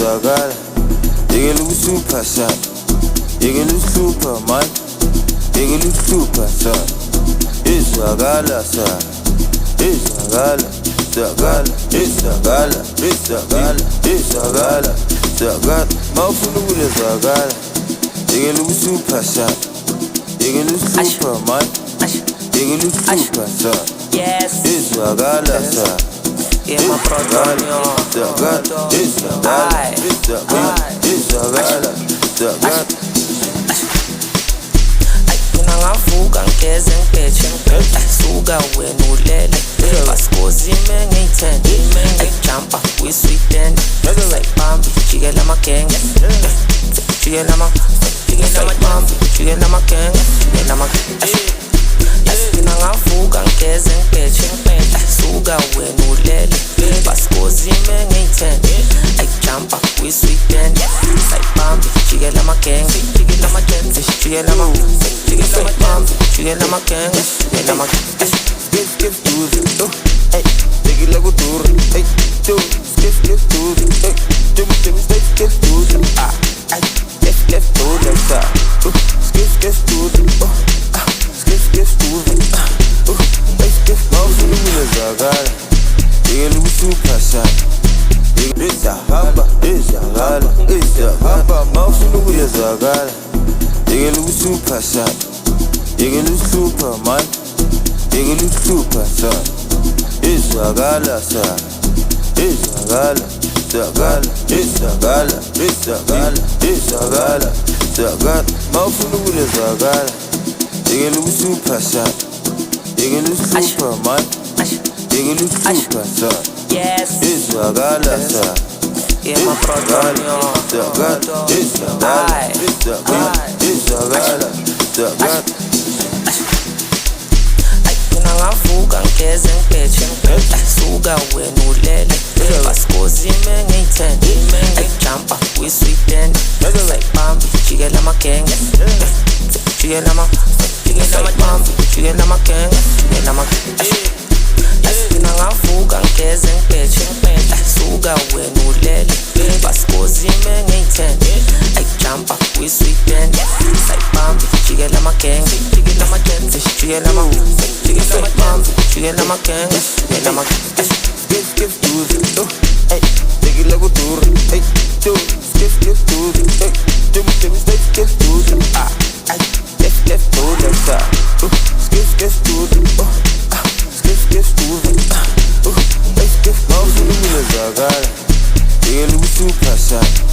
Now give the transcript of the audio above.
izwakala, yekela ukuhlupha sana, yekela ukuhlupha man, yekela ukuhlupha sana, izwakala sana, izwakala, izwakala, izwakala, izwakala, izwakala, izwakala. Mawufuna ukulezwakala, yekela ukuhlupha sana, yekela ukuhlupha man, yekela ukuhlupha sana, izwakala sana. Yeah, my brother, mina ngavuka ngigeze ngibheje suka wena ulele basikuzime ngiyi-10 jumpa kwi-sweet end sayibambi jikela amagenge jikela amabambi jikela amagenge mina ngavuka ngigeze ngibheje suka wena ulele basikuzime ngiyi-10 jumpa kwi-sweet end sayibambi jikela amagenge jikela amabambi jikela amagenge Skip tudo, hey, take it like a tour, hey, skip tudo, hey, skip tudo, ah, skip tudo, tá, skip tudo, skip tudo, skip, mawufuna ukulezwakala, yekela ukuhlupha sana, izahamba, mawufuna ukulezwakala, yekela ukuhlupha sana, yekela ukuhlupha man, yekela ukuhlupha sana, izwakala sana, izwakala, izwakala, izwakala, izwakala, izwakala, izwakala. Mawufuna ukulezwakala, yekela ukuhlupha sana, yekela ukuhlupha man, yekela ukuhlupha sana, izwakala sana. Yeah, my brother, mina ngavuka ngigeze ngibheje suka wena ulele basikuzime ngiyi-10 jumpa kwi-sweet end sayibambi jikela amagenge jikela amabambi jikela amagenge mina ngavuka ngigeze ngibheje suka wena ulele basikuzime ngiyi-10 jumpa kwi-sweet end sayibambi jikela amagenge jikela amabambi jikela amagenge Skip tudo, hey, take it like a tour, hey, skip tudo, hey, skip tudo, ah, skip tudo, tá, skip tudo, skip tudo, skip, mawufuna ukulezwakala, yekela ukuhlupha sana.